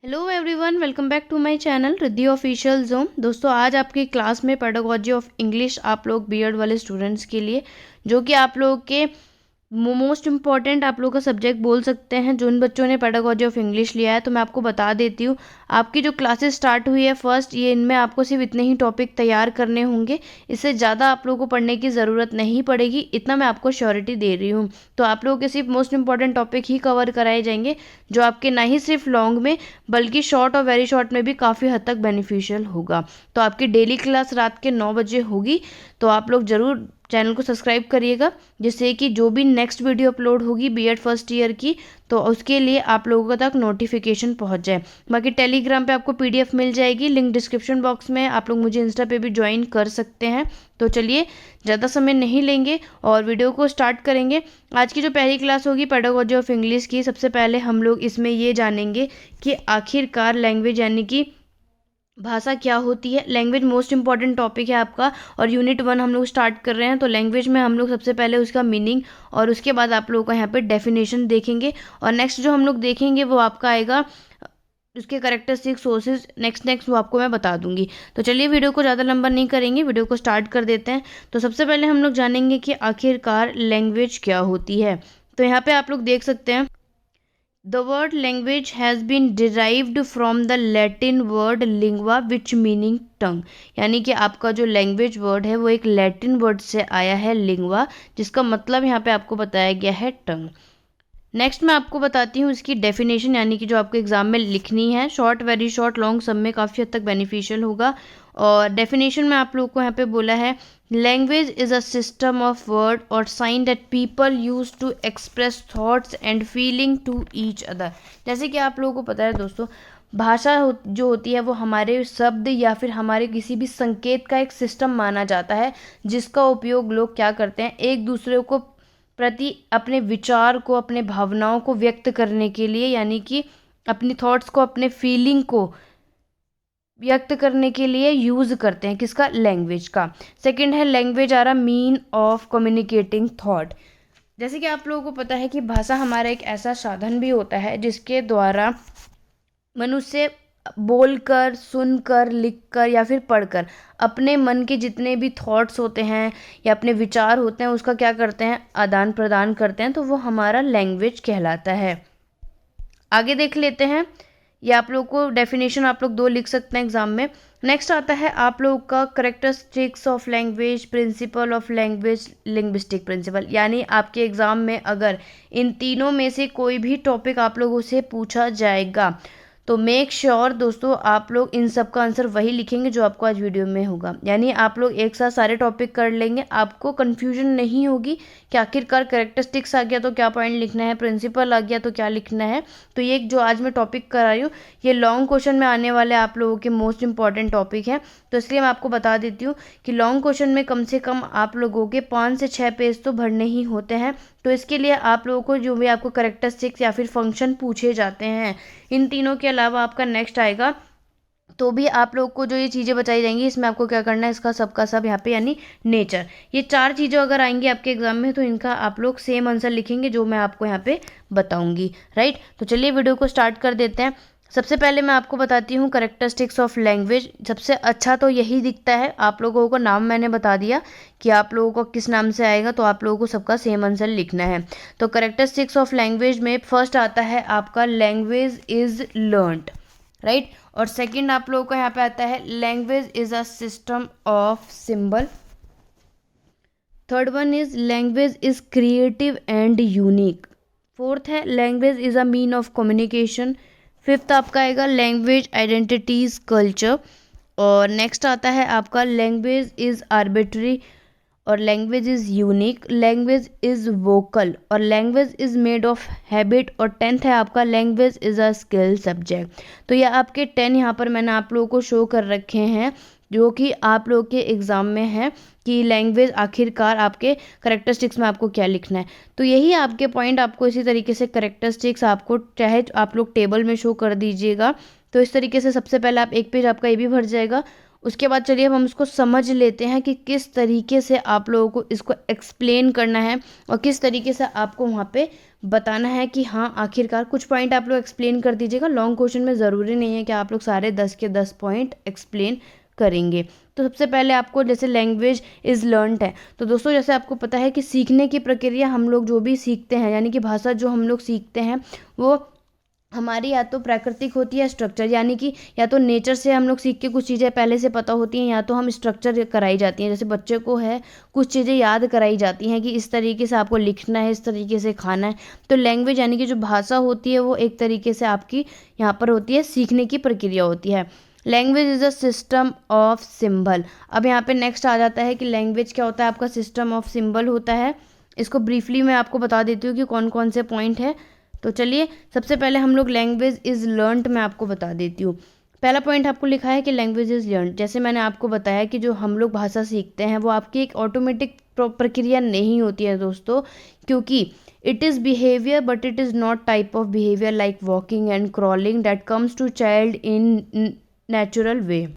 Hello everyone, welcome back to my channel Riddhi official zone. दोस्तों, आज आपकी क्लास में पेडागोजी ऑफ इंग्लिश आप लोग बीएड वाले स्टूडेंट्स के लिए, जो कि आप लोग के मोस्ट इम्पॉर्टेंट आप लोग का सब्जेक्ट बोल सकते हैं, जो उन बच्चों ने पेडागोजी ऑफ इंग्लिश लिया है। तो मैं आपको बता देती हूँ, आपकी जो क्लासेस स्टार्ट हुई है फर्स्ट, ये इनमें आपको सिर्फ इतने ही टॉपिक तैयार करने होंगे। इससे ज़्यादा आप लोगों को पढ़ने की ज़रूरत नहीं पड़ेगी, इतना मैं आपको श्योरिटी दे रही हूँ। तो आप लोगों के सिर्फ मोस्ट इंपॉर्टेंट टॉपिक ही कवर कराए जाएंगे, जो आपके ना ही सिर्फ लॉन्ग में बल्कि शॉर्ट और वेरी शॉर्ट में भी काफ़ी हद तक बेनिफिशियल होगा। तो आपकी डेली क्लास रात के 9 बजे होगी। तो आप लोग ज़रूर चैनल को सब्सक्राइब करिएगा, जिससे कि जो भी नेक्स्ट वीडियो अपलोड होगी बीएड फर्स्ट ईयर की, तो उसके लिए आप लोगों तक नोटिफिकेशन पहुंच जाए। बाकी टेलीग्राम पे आपको पीडीएफ मिल जाएगी, लिंक डिस्क्रिप्शन बॉक्स में। आप लोग मुझे इंस्टा पे भी ज्वाइन कर सकते हैं। तो चलिए, ज़्यादा समय नहीं लेंगे और वीडियो को स्टार्ट करेंगे। आज की जो पहली क्लास होगी पेडागोजी ऑफ इंग्लिश की, सबसे पहले हम लोग इसमें ये जानेंगे कि आखिरकार लैंग्वेज यानी कि भाषा क्या होती है। लैंग्वेज मोस्ट इंपॉर्टेंट टॉपिक है आपका, और यूनिट 1 हम लोग स्टार्ट कर रहे हैं। तो लैंग्वेज में हम लोग सबसे पहले उसका मीनिंग, और उसके बाद आप लोगों को यहाँ पे डेफिनेशन देखेंगे। और नेक्स्ट जो हम लोग देखेंगे वो आपका आएगा उसके करेक्टरिस्टिक सोर्सेज। नेक्स्ट वो आपको मैं बता दूंगी। तो चलिए, वीडियो को ज़्यादा लंबा नहीं करेंगे, वीडियो को स्टार्ट कर देते हैं। तो सबसे पहले हम लोग जानेंगे कि आखिरकार लैंग्वेज क्या होती है। तो यहाँ पे आप लोग देख सकते हैं, The word language has been derived from the Latin word lingua which meaning tongue। यानी कि आपका जो लैंग्वेज वर्ड है वो एक लैटिन वर्ड से आया है लिंगवा, जिसका मतलब यहाँ पे आपको बताया गया है टंग। नेक्स्ट मैं आपको बताती हूँ इसकी डेफिनेशन, यानी कि जो आपको एग्जाम में लिखनी है। शॉर्ट, वेरी शॉर्ट, लॉन्ग, सब में काफ़ी हद तक बेनिफिशियल होगा। और डेफिनेशन में आप लोग को यहाँ पे बोला है, language is a system of word और sign that people use to express thoughts and feeling to each other. जैसे कि आप लोगों को पता है दोस्तों, जो होती है वो हमारे शब्द या फिर हमारे किसी भी संकेत का एक सिस्टम माना जाता है, जिसका उपयोग लोग क्या करते हैं, एक दूसरे को प्रति अपने विचार को, अपने भावनाओं को व्यक्त करने के लिए, यानी कि अपनी थॉट्स को, अपने फीलिंग को व्यक्त करने के लिए यूज़ करते हैं। किसका? लैंग्वेज का। सेकंड है, language are a mean of communicating thought. जैसे कि आप लोगों को पता है कि भाषा हमारा एक ऐसा साधन भी होता है जिसके द्वारा मनुष्य बोलकर, सुनकर, लिखकर या फिर पढ़कर अपने मन के जितने भी थॉट्स होते हैं या अपने विचार होते हैं, उसका क्या करते हैं, आदान प्रदान करते हैं। तो वो हमारा लैंग्वेज कहलाता है। आगे देख लेते हैं। ये आप लोग को डेफिनेशन आप लोग 2 लिख सकते हैं एग्जाम में। नेक्स्ट आता है आप लोग का characteristics of language, principle of language, linguistic principle. यानी आपके एग्जाम में अगर इन तीनों में से कोई भी टॉपिक आप लोगों से पूछा जाएगा, तो मेक श्योर दोस्तों आप लोग इन सब का आंसर वही लिखेंगे जो आपको आज वीडियो में होगा। यानी आप लोग एक साथ सारे टॉपिक कर लेंगे, आपको कंफ्यूजन नहीं होगी कि आखिरकार करेक्टरिस्टिक्स आ गया तो क्या पॉइंट लिखना है, प्रिंसिपल आ गया तो क्या लिखना है। तो ये जो आज मैं टॉपिक करा रही हूँ, ये लॉन्ग क्वेश्चन में आने वाले आप लोगों के मोस्ट इंपॉर्टेंट टॉपिक है। तो इसलिए मैं आपको बता देती हूँ कि लॉन्ग क्वेश्चन में कम से कम आप लोगों के 5 से 6 पेज तो भरने ही होते हैं। तो इसके लिए आप लोगों को जो भी आपको करेक्टरिस्टिक्स या फिर फंक्शन पूछे जाते हैं, इन तीनों के अलावा आपका नेक्स्ट आएगा, तो भी आप लोग को जो ये चीज़ें बताई जाएंगी, इसमें आपको क्या करना है, इसका सबका सब यहाँ पे यानी नेचर, ये 4 चीज़ें अगर आएंगी आपके एग्जाम में, तो इनका आप लोग सेम आंसर लिखेंगे जो मैं आपको यहाँ पे बताऊंगी। राइट, तो चलिए वीडियो को स्टार्ट कर देते हैं। सबसे पहले मैं आपको बताती हूँ करेक्टरिस्टिक्स ऑफ लैंग्वेज। सबसे अच्छा तो यही दिखता है। आप लोगों को नाम मैंने बता दिया कि आप लोगों को किस नाम से आएगा, तो आप लोगों को सबका सेम आंसर लिखना है। तो करेक्टरिस्टिक्स ऑफ लैंग्वेज में फर्स्ट आता है आपका, लैंग्वेज इज लर्नड। राइट, और सेकंड आप लोगों को यहाँ पे आता है, language is a system of symbol. Third one is language is creative and unique. Fourth है, language is a mean of communication. Fifth आपका आएगा, लैंग्वेज आइडेंटिटीज कल्चर। और नेक्स्ट आता है आपका, लैंग्वेज इज आर्बिट्री और language is unique. Language is vocal और language is made of habit. और 10th है आपका, language is a skill subject. तो ये आपके 10 यहाँ पर मैंने आप लोगों को शो कर रखे हैं, जो कि आप लोग के एग्जाम में है कि लैंग्वेज आखिरकार आपके करेक्टरिस्टिक्स में आपको क्या लिखना है। तो यही आपके पॉइंट आपको इसी तरीके से करेक्टरिस्टिक्स आपको चाहे आप लोग टेबल में शो कर दीजिएगा। तो इस तरीके से सबसे पहले आप एक पेज आपका ये भी भर जाएगा, उसके बाद चलिए अब हम इसको समझ लेते हैं कि किस तरीके से आप लोगों को इसको एक्सप्लेन करना है और किस तरीके से आपको वहाँ पे बताना है कि हाँ आखिरकार कुछ पॉइंट आप लोग एक्सप्लेन कर दीजिएगा। लॉन्ग क्वेश्चन में ज़रूरी नहीं है कि आप लोग सारे 10 के 10 पॉइंट एक्सप्लेन करेंगे। तो सबसे पहले आपको जैसे लैंग्वेज इज़ लर्नड है, तो दोस्तों जैसे आपको पता है कि सीखने की प्रक्रिया हम लोग जो भी सीखते हैं यानी कि भाषा जो हम लोग सीखते हैं वो हमारी या तो प्राकृतिक होती है स्ट्रक्चर, यानी कि या तो नेचर से हम लोग सीख के कुछ चीज़ें पहले से पता होती हैं, या तो हम स्ट्रक्चर कराई जाती हैं। जैसे बच्चे को है कुछ चीज़ें याद कराई जाती हैं कि इस तरीके से आपको लिखना है, इस तरीके से खाना है। तो लैंग्वेज यानी कि जो भाषा होती है वो एक तरीके से आपकी यहाँ पर होती है सीखने की प्रक्रिया होती है। Language is a system of symbol. अब यहाँ पे नेक्स्ट आ जाता है कि लैंग्वेज क्या होता है, आपका सिस्टम ऑफ सिंबल होता है। इसको ब्रीफली मैं आपको बता देती हूँ कि कौन कौन से पॉइंट है। तो चलिए सबसे पहले हम लोग लैंग्वेज इज़ लर्नड मैं आपको बता देती हूँ। पहला पॉइंट आपको लिखा है कि लैंग्वेज इज़ लर्नड। जैसे मैंने आपको बताया कि जो हम लोग भाषा सीखते हैं वो आपकी एक ऑटोमेटिक प्रक्रिया नहीं होती है दोस्तों, क्योंकि it is behaviour but it is not type of behaviour like walking and crawling that comes to child in natural way.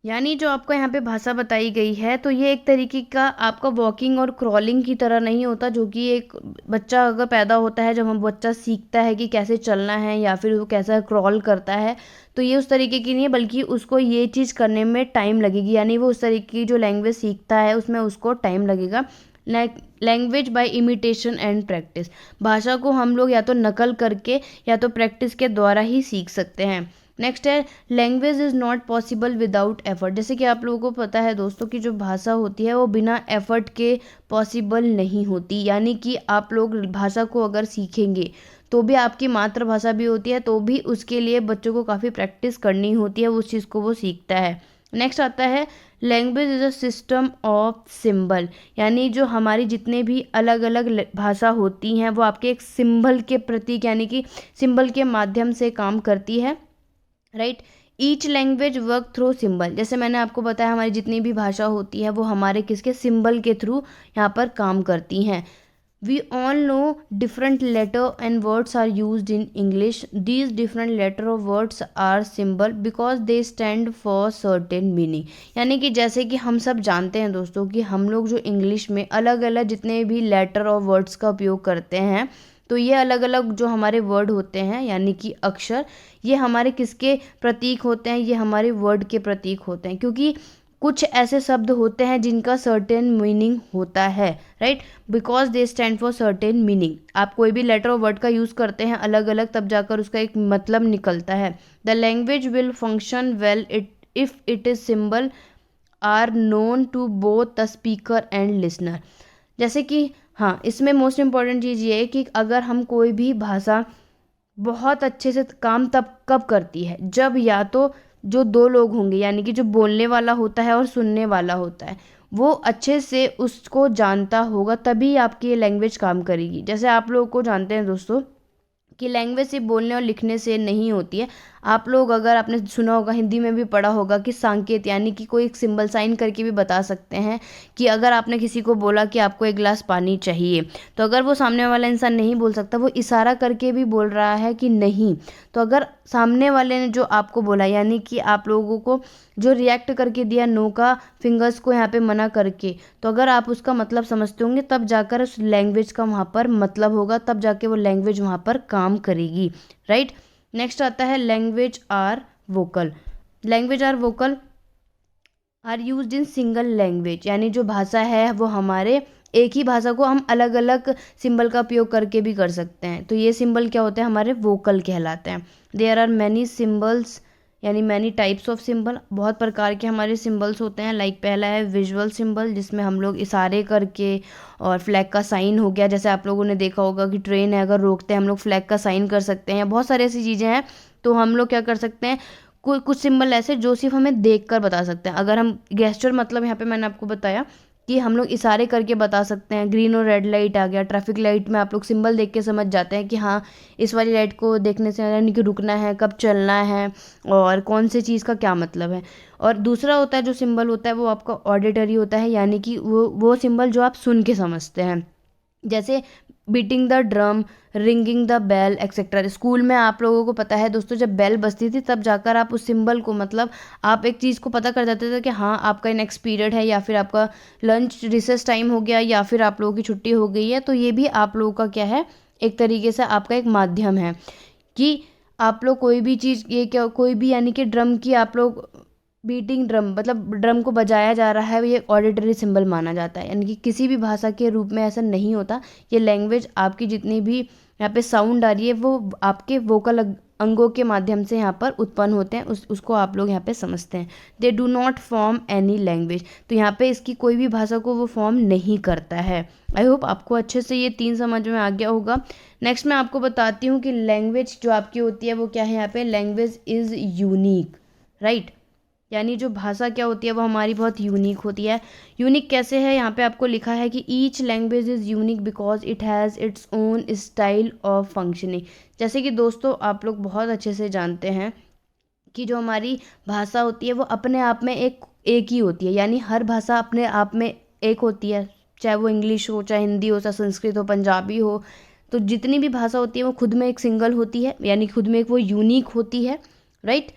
यानी जो आपको यहाँ पे भाषा बताई गई है तो ये एक तरीके का आपका वॉकिंग और क्रॉलिंग की तरह नहीं होता, जो कि एक बच्चा अगर पैदा होता है, जब हम बच्चा सीखता है कि कैसे चलना है या फिर वो कैसा क्रॉल करता है, तो ये उस तरीके की नहीं है, बल्कि उसको ये चीज़ करने में टाइम लगेगी। यानी वो उस तरीके की जो लैंग्वेज सीखता है उसमें उसको टाइम लगेगा। Language by imitation and practice. भाषा को हम लोग या तो नकल करके या तो प्रैक्टिस के द्वारा ही सीख सकते हैं। नेक्स्ट है language is not possible without effort. जैसे कि आप लोगों को पता है दोस्तों कि जो भाषा होती है वो बिना एफर्ट के पॉसिबल नहीं होती। यानी कि आप लोग भाषा को अगर सीखेंगे तो भी आपकी मातृभाषा भी होती है, तो भी उसके लिए बच्चों को काफ़ी प्रैक्टिस करनी होती है, उस चीज़ को वो सीखता है। नेक्स्ट आता है language is a system of symbol. यानी जो हमारी जितने भी अलग अलग भाषा होती हैं वो आपके एक सिंबल के प्रतीक यानी कि सिंबल के माध्यम से काम करती है, right. Each language work through symbol. जैसे मैंने आपको बताया हमारी जितनी भी भाषा होती है वो हमारे किसके सिंबल के थ्रू यहाँ पर काम करती हैं। We all know different letter and words are used in English. These different letter और words are symbol because they stand for certain meaning. यानी कि जैसे कि हम सब जानते हैं दोस्तों कि हम लोग जो इंग्लिश में अलग अलग जितने भी लेटर और वर्ड्स का उपयोग करते हैं, तो ये अलग अलग जो हमारे वर्ड होते हैं यानी कि अक्षर, ये हमारे किसके प्रतीक होते हैं, ये हमारे वर्ड के प्रतीक होते हैं। क्योंकि कुछ ऐसे शब्द होते हैं जिनका सर्टेन मीनिंग होता है, right, because they stand for certain meaning. आप कोई भी लेटर और वर्ड का यूज़ करते हैं अलग अलग, तब जाकर उसका एक मतलब निकलता है। The language will function well if it is symbol are known to both the speaker and listener. जैसे कि हाँ, इसमें मोस्ट इम्पॉर्टेंट चीज़ ये है कि अगर हम कोई भी भाषा बहुत अच्छे से काम तब कब करती है जब या तो जो दो लोग होंगे यानी कि जो बोलने वाला होता है और सुनने वाला होता है वो अच्छे से उसको जानता होगा, तभी आपकी ये लैंग्वेज काम करेगी। जैसे आप लोग को जानते हैं दोस्तों कि लैंग्वेज सिर्फ बोलने और लिखने से नहीं होती है। आप लोग अगर आपने सुना होगा, हिंदी में भी पढ़ा होगा कि संकेत यानी कि कोई एक सिंबल साइन करके भी बता सकते हैं कि अगर आपने किसी को बोला कि आपको एक गिलास पानी चाहिए, तो अगर वो सामने वाला इंसान नहीं बोल सकता, वो इशारा करके भी बोल रहा है कि नहीं, तो अगर सामने वाले ने जो आपको बोला यानी कि आप लोगों को जो रिएक्ट करके दिया नो का फिंगर्स को यहाँ पे मना करके, तो अगर आप उसका मतलब समझते होंगे तब जाकर उस लैंग्वेज का वहाँ पर मतलब होगा, तब जाके वो लैंग्वेज वहाँ पर काम करेगी, राइट। नेक्स्ट आता है language are vocal. Language are vocal are used in single language. यानी जो भाषा है वो हमारे एक ही भाषा को हम अलग अलग सिंबल का उपयोग करके भी कर सकते हैं। तो ये सिंबल क्या होते हैं, हमारे वोकल कहलाते हैं। देयर आर मैनी सिंबल्स यानी मैनी टाइप्स ऑफ सिंबल। बहुत प्रकार के हमारे सिंबल्स होते हैं। लाइक पहला है विजुअल सिंबल, जिसमें हम लोग इशारे करके, और फ्लैग का साइन हो गया, जैसे आप लोगों ने देखा होगा कि ट्रेन है अगर रोकते हैं हम लोग फ्लैग का साइन कर सकते हैं। बहुत सारी ऐसी चीज़ें हैं, तो हम लोग क्या कर सकते हैं, कुछ सिंबल ऐसे जो सिर्फ हमें देख कर बता सकते हैं। अगर हम गेस्चर मतलब यहाँ पे मैंने आपको बताया कि हम लोग इशारे करके बता सकते हैं। ग्रीन और रेड लाइट आ गया, ट्रैफिक लाइट में आप लोग सिंबल देख के समझ जाते हैं कि हाँ इस वाली लाइट को देखने से यानी कि रुकना है, कब चलना है और कौन से चीज़ का क्या मतलब है। और दूसरा होता है जो सिंबल होता है वो आपका ऑडिटरी होता है, यानी कि वो सिंबल जो आप सुन के समझते हैं। जैसे beating the drum, ringing the bell etcetera. School में आप लोगों को पता है दोस्तों, जब बेल बजती थी तब जाकर आप उस सिंबल को, मतलब आप एक चीज़ को पता कर जाते थे कि हाँ आपका नेक्स्ट पीरियड है, या फिर आपका लंच रिसेस टाइम हो गया, या फिर आप लोगों की छुट्टी हो गई है। तो ये भी आप लोगों का क्या है, एक तरीके से आपका एक माध्यम है कि आप लोग कोई भी चीज़, ये क्या कोई भी, यानी कि ड्रम की आप लोग बीटिंग ड्रम, मतलब ड्रम को बजाया जा रहा है, ये ऑडिटरी सिंबल माना जाता है। यानी कि किसी भी भाषा के रूप में ऐसा नहीं होता। ये लैंग्वेज आपकी जितनी भी यहाँ पे साउंड आ रही है वो आपके वोकल अंगों के माध्यम से यहाँ पर उत्पन्न होते हैं, उसको आप लोग यहाँ पे समझते हैं। They do not form any language, तो यहाँ पे इसकी कोई भी भाषा को वो फॉर्म नहीं करता है। आई होप आपको अच्छे से ये 3 समझ में आ गया होगा। नेक्स्ट मैं आपको बताती हूँ कि लैंग्वेज जो आपकी होती है वो क्या है। यहाँ पे लैंग्वेज इज़ यूनिक, राइट। यानी जो भाषा क्या होती है वो हमारी बहुत यूनिक होती है। यूनिक कैसे है, यहाँ पे आपको लिखा है कि each language is unique because it has its own style of functioning. जैसे कि दोस्तों आप लोग बहुत अच्छे से जानते हैं कि जो हमारी भाषा होती है वो अपने आप में एक ही होती है। यानी हर भाषा अपने आप में एक होती है, चाहे वो इंग्लिश हो, चाहे हिंदी हो, चाहे संस्कृत हो, पंजाबी हो। तो जितनी भी भाषा होती है वो खुद में एक सिंगल होती है, यानी खुद में एक वो यूनिक होती है, राइट।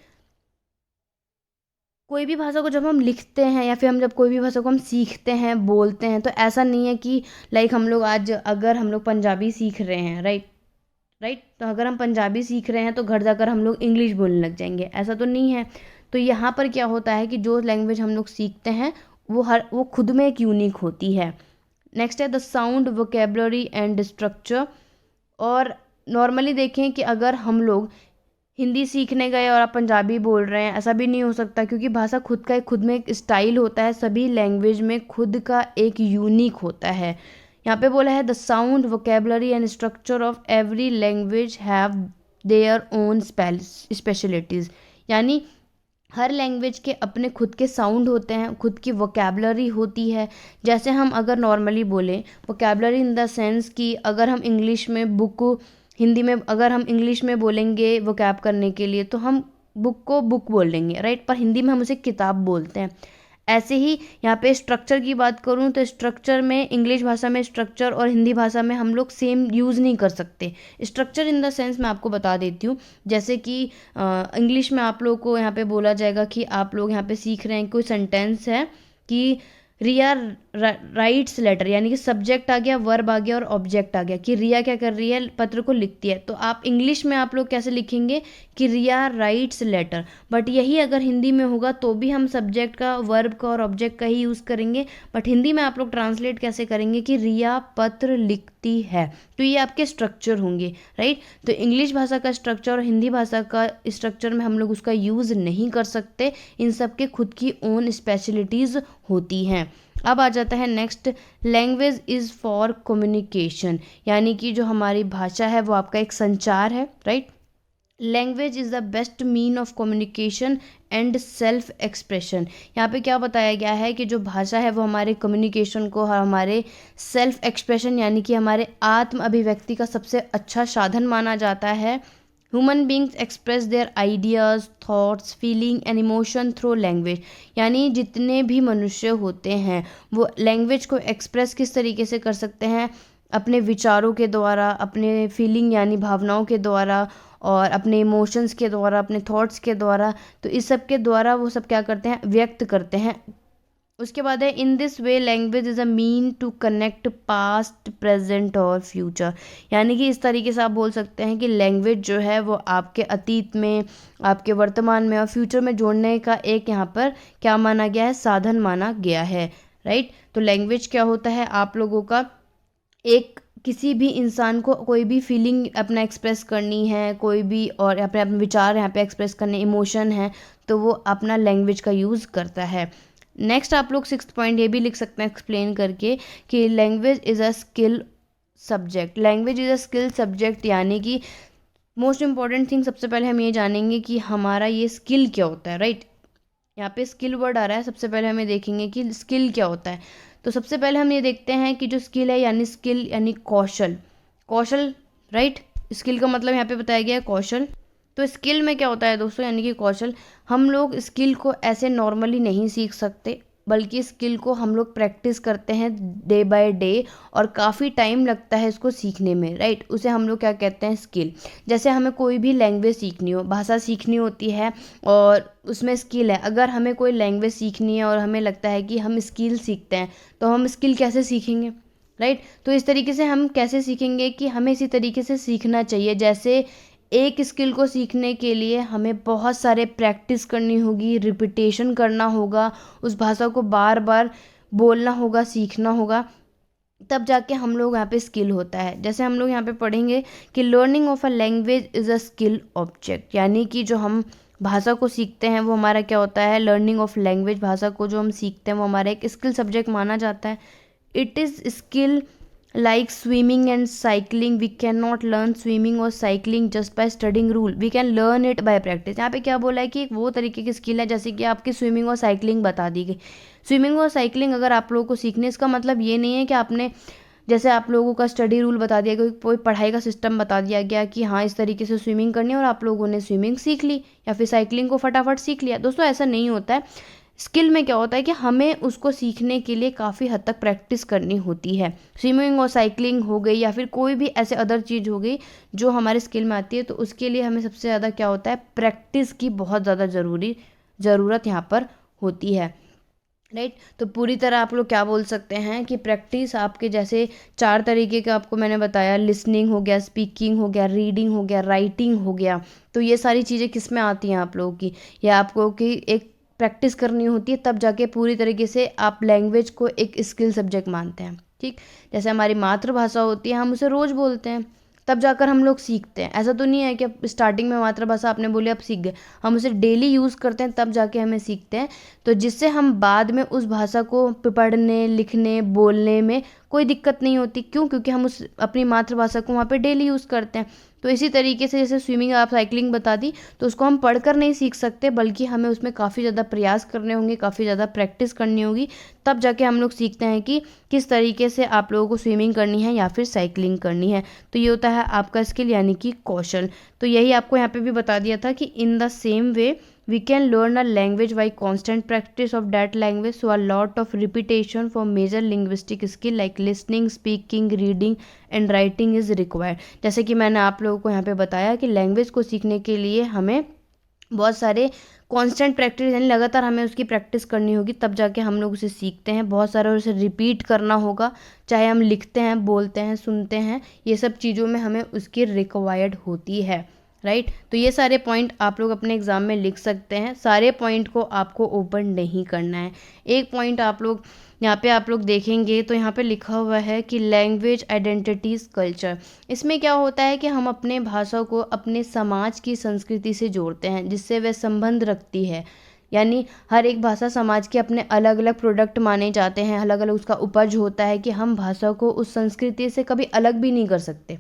कोई भी भाषा को जब हम लिखते हैं या फिर हम जब कोई भी भाषा को हम सीखते हैं, बोलते हैं, तो ऐसा नहीं है कि लाइक हम लोग आज अगर हम लोग पंजाबी सीख रहे हैं, राइट, तो अगर हम पंजाबी सीख रहे हैं तो घर जाकर हम लोग इंग्लिश बोलने लग जाएंगे, ऐसा तो नहीं है। तो यहाँ पर क्या होता है कि जो लैंग्वेज हम लोग सीखते हैं वो खुद में एक यूनिक होती है। नेक्स्ट है the sound, vocabulary and structure. और नॉर्मली देखें कि अगर हम लोग हिंदी सीखने गए और आप पंजाबी बोल रहे हैं, ऐसा भी नहीं हो सकता, क्योंकि भाषा खुद में एक स्टाइल होता है। सभी लैंग्वेज में खुद का एक यूनिक होता है। यहाँ पे बोला है the sound, vocabulary and structure of every language have their own specialities. यानी हर लैंग्वेज के अपने खुद के साउंड होते हैं, खुद की वोकेबलरी होती है। जैसे हम अगर नॉर्मली बोलें वोकेबलरी इन द सेंस कि अगर हम इंग्लिश में बुक, हिंदी में अगर हम इंग्लिश में बोलेंगे वोकैब करने के लिए तो हम बुक को बुक बोल देंगे, राइट, पर हिंदी में हम उसे किताब बोलते हैं। ऐसे ही यहाँ पे स्ट्रक्चर की बात करूँ तो स्ट्रक्चर में, इंग्लिश भाषा में स्ट्रक्चर और हिंदी भाषा में हम लोग सेम यूज़ नहीं कर सकते। स्ट्रक्चर इन द सेंस मैं आपको बता देती हूँ, जैसे कि इंग्लिश में आप लोग को यहाँ पे बोला जाएगा कि आप लोग यहाँ पे सीख रहे हैं, कोई सेंटेंस है कि रिया राइट्स लेटर, यानी कि सब्जेक्ट आ गया, वर्ब आ गया और ऑब्जेक्ट आ गया, कि रिया क्या कर रही है, पत्र को लिखती है। तो आप इंग्लिश में आप लोग कैसे लिखेंगे कि रिया राइट्स लेटर। बट यही अगर हिंदी में होगा तो भी हम सब्जेक्ट का, वर्ब का और ऑब्जेक्ट का ही यूज़ करेंगे। बट हिंदी में आप लोग ट्रांसलेट कैसे करेंगे कि रिया पत्र लिखती है। तो ये आपके स्ट्रक्चर होंगे, राइट। तो इंग्लिश भाषा का स्ट्रक्चर और हिंदी भाषा का स्ट्रक्चर में हम लोग उसका यूज़ नहीं कर सकते। इन सब के खुद की ओन स्पेशलिटीज़ होती हैं। अब आ जाता है next, language is for communication. यानी कि जो हमारी भाषा है वो आपका एक संचार है, right. Language is the best mean of communication and self expression. यहाँ पे क्या बताया गया है कि जो भाषा है वो हमारे कम्युनिकेशन को, हमारे सेल्फ एक्सप्रेशन यानी कि हमारे आत्म अभिव्यक्ति का सबसे अच्छा साधन माना जाता है। Human beings express their ideas, thoughts, feeling and emotion through language. यानी जितने भी मनुष्य होते हैं वो लैंग्वेज को एक्सप्रेस किस तरीके से कर सकते हैं, अपने विचारों के द्वारा, अपने फीलिंग यानी भावनाओं के द्वारा, और अपने इमोशंस के द्वारा, अपने थॉट्स के द्वारा। तो इस सब के द्वारा वो सब क्या करते हैं, व्यक्त करते हैं। उसके बाद है in this way language is a mean to connect past, present और फ्यूचर। यानी कि इस तरीके से आप बोल सकते हैं कि लैंग्वेज जो है वो आपके अतीत में, आपके वर्तमान में और फ्यूचर में जोड़ने का एक यहाँ पर क्या माना गया है, साधन माना गया है, राइट। तो लैंग्वेज क्या होता है, आप लोगों का एक, किसी भी इंसान को कोई भी फीलिंग अपना एक्सप्रेस करनी है, कोई भी और अपने अपने विचार यहाँ पे एक्सप्रेस करने, इमोशन है, तो वो अपना लैंग्वेज का यूज़ करता है। नेक्स्ट आप लोग 6th पॉइंट ये भी लिख सकते हैं एक्सप्लेन करके कि language is a skill subject. Language is a skill subject यानी कि मोस्ट इम्पॉर्टेंट थिंग सबसे पहले हम ये जानेंगे कि हमारा ये स्किल क्या होता है, राइट। यहाँ पे स्किल वर्ड आ रहा है, सबसे पहले हमें देखेंगे कि स्किल क्या होता है। तो सबसे पहले हम ये देखते हैं कि जो स्किल है, यानी स्किल यानी कौशल, कौशल, राइट। स्किल का मतलब यहाँ पे बताया गया है कौशल। तो स्किल में क्या होता है दोस्तों, यानी कि कौशल। हम लोग स्किल को ऐसे नॉर्मली नहीं सीख सकते, बल्कि स्किल को हम लोग प्रैक्टिस करते हैं डे बाय डे और काफ़ी टाइम लगता है इसको सीखने में, राइट। उसे हम लोग क्या कहते हैं, स्किल। जैसे हमें कोई भी लैंग्वेज सीखनी हो, भाषा सीखनी होती है और उसमें स्किल है। अगर हमें कोई लैंग्वेज सीखनी है और हमें लगता है कि हम स्किल सीखते हैं, तो हम स्किल कैसे सीखेंगे, राइट। तो इस तरीके से हम कैसे सीखेंगे कि हमें इसी तरीके से सीखना चाहिए। जैसे एक स्किल को सीखने के लिए हमें बहुत सारे प्रैक्टिस करनी होगी, रिपीटेशन करना होगा, उस भाषा को बार बार बोलना होगा, सीखना होगा, तब जाके हम लोग यहाँ पे स्किल होता है। जैसे हम लोग यहाँ पे पढ़ेंगे कि learning of a language is a skill object, यानी कि जो हम भाषा को सीखते हैं वो हमारा क्या होता है, लर्निंग ऑफ लैंग्वेज, भाषा को जो हम सीखते हैं वो हमारा एक स्किल सब्जेक्ट माना जाता है। It is skill like swimming and cycling. We cannot learn swimming or cycling just by studying rule. We can learn it by practice. यहाँ पे क्या बोला है कि एक वो तरीके की स्किल है जैसे कि आपकी स्विमिंग और साइकिलिंग बता दी गई। स्विमिंग और साइकिलिंग अगर आप लोगों को सीखने, इसका मतलब ये नहीं है कि आपने, जैसे आप लोगों का स्टडी रूल बता दिया गया, कोई पढ़ाई का सिस्टम बता दिया गया कि हाँ इस तरीके से स्विमिंग करनी है और आप लोगों ने स्विमिंग सीख ली या फिर साइकिलिंग को फटाफट सीख लिया। दोस्तों ऐसा नहीं होता है। स्किल में क्या होता है कि हमें उसको सीखने के लिए काफ़ी हद तक प्रैक्टिस करनी होती है। स्विमिंग और साइकिलिंग हो गई या फिर कोई भी ऐसे अदर चीज़ हो गई जो हमारे स्किल में आती है, तो उसके लिए हमें सबसे ज़्यादा क्या होता है, प्रैक्टिस की बहुत ज़्यादा ज़रूरत यहाँ पर होती है, राइट। तो पूरी तरह आप लोग क्या बोल सकते हैं कि प्रैक्टिस आपके जैसे 4 तरीके का आपको मैंने बताया, लिसनिंग हो गया, स्पीकिंग हो गया, रीडिंग हो गया, राइटिंग हो गया। तो ये सारी चीज़ें किस में आती हैं आप लोगों की, या आपको कि एक प्रैक्टिस करनी होती है, तब जाके पूरी तरीके से आप लैंग्वेज को एक स्किल सब्जेक्ट मानते हैं, ठीक। जैसे हमारी मातृभाषा होती है, हम उसे रोज़ बोलते हैं, तब जाकर हम लोग सीखते हैं। ऐसा तो नहीं है कि अब स्टार्टिंग में मातृभाषा आपने बोली आप सीख गए, हम उसे डेली यूज़ करते हैं तब जाके हमें सीखते हैं। तो जिससे हम बाद में उस भाषा को पढ़ने, लिखने, बोलने में कोई दिक्कत नहीं होती। क्यों? क्योंकि हम उस अपनी मातृभाषा को वहाँ पे डेली यूज़ करते हैं। तो इसी तरीके से जैसे स्विमिंग आप साइकिलिंग बता दी, तो उसको हम पढ़कर नहीं सीख सकते, बल्कि हमें उसमें काफ़ी ज़्यादा प्रयास करने होंगे, काफ़ी ज़्यादा प्रैक्टिस करनी होगी, तब जाके हम लोग सीखते हैं कि किस तरीके से आप लोगों को स्विमिंग करनी है या फिर साइकिलिंग करनी है। तो ये होता है आपका स्किल यानी कि कौशल। तो यही आपको यहाँ पे भी बता दिया था कि in the same way we can learn a language by constant practice of that language, so a lot of repetition for major linguistic skill like listening, speaking, reading and writing is required। जैसे कि मैंने आप लोगों को यहाँ पे बताया कि लैंग्वेज को सीखने के लिए हमें बहुत सारे कांस्टेंट प्रैक्टिस यानी लगातार हमें उसकी प्रैक्टिस करनी होगी, तब जाके हम लोग उसे सीखते हैं। बहुत सारा उसे रिपीट करना होगा, चाहे हम लिखते हैं, बोलते हैं, सुनते हैं, ये सब चीज़ों में हमें उसकी रिक्वायर्ड होती है, राइट। तो ये सारे पॉइंट आप लोग अपने एग्जाम में लिख सकते हैं। सारे पॉइंट को आपको ओपन नहीं करना है। एक पॉइंट आप लोग यहाँ पे आप लोग देखेंगे तो यहाँ पे लिखा हुआ है कि लैंग्वेज आइडेंटिटीज कल्चर। इसमें क्या होता है कि हम अपने भाषा को अपने समाज की संस्कृति से जोड़ते हैं, जिससे वह संबंध रखती है। यानी हर एक भाषा समाज के अपने अलग अलग प्रोडक्ट माने जाते हैं, अलग अलग उसका उपज होता है कि हम भाषा को उस संस्कृति से कभी अलग भी नहीं कर सकते,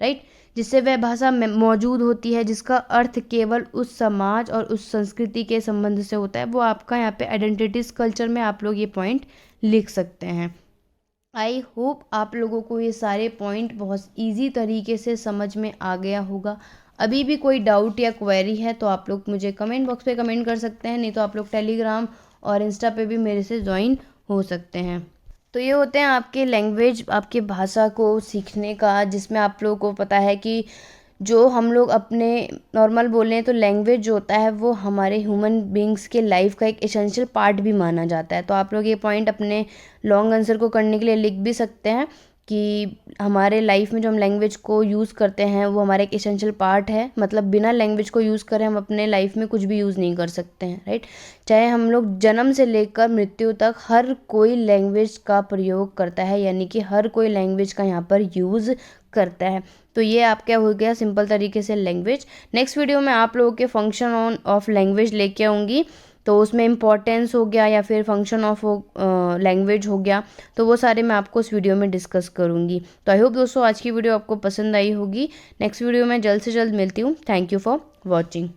राइट। जिससे वह भाषा मौजूद होती है, जिसका अर्थ केवल उस समाज और उस संस्कृति के संबंध से होता है, वो आपका यहाँ पे आइडेंटिटीज कल्चर में आप लोग ये पॉइंट लिख सकते हैं। आई होप आप लोगों को ये सारे पॉइंट बहुत इजी तरीके से समझ में आ गया होगा। अभी भी कोई डाउट या क्वेरी है तो आप लोग मुझे कमेंट बॉक्स पे कमेंट कर सकते हैं, नहीं तो आप लोग टेलीग्राम और इंस्टा पे भी मेरे से ज्वाइन हो सकते हैं। तो ये होते हैं आपके लैंग्वेज, आपके भाषा को सीखने का, जिसमें आप लोगों को पता है कि जो हम लोग अपने नॉर्मल बोल रहे हैं, तो लैंग्वेज जो होता है वो हमारे ह्यूमन बींग्स के लाइफ का एक एसेंशियल पार्ट भी माना जाता है। तो आप लोग ये पॉइंट अपने लॉन्ग आंसर को करने के लिए लिख भी सकते हैं कि हमारे लाइफ में जो हम लैंग्वेज को यूज़ करते हैं वो हमारा एक एसेंशियल पार्ट है। मतलब बिना लैंग्वेज को यूज़ करें हम अपने लाइफ में कुछ भी यूज़ नहीं कर सकते हैं, राइट। चाहे हम लोग जन्म से लेकर मृत्यु तक हर कोई लैंग्वेज का प्रयोग करता है, यानी कि हर कोई लैंग्वेज का यहाँ पर यूज़ करता है। तो ये आप क्या हो गया सिंपल तरीके से लैंग्वेज। नेक्स्ट वीडियो में आप लोगों के फंक्शन ऑफ लैंग्वेज लेके आऊँगी, तो उसमें इम्पॉर्टेंस हो गया या फिर फंक्शन ऑफ लैंग्वेज हो गया, तो वो सारे मैं आपको उस वीडियो में डिस्कस करूँगी। तो आई होप दोस्तों आज की वीडियो आपको पसंद आई होगी। नेक्स्ट वीडियो में जल्द से जल्द मिलती हूँ। Thank you for watching.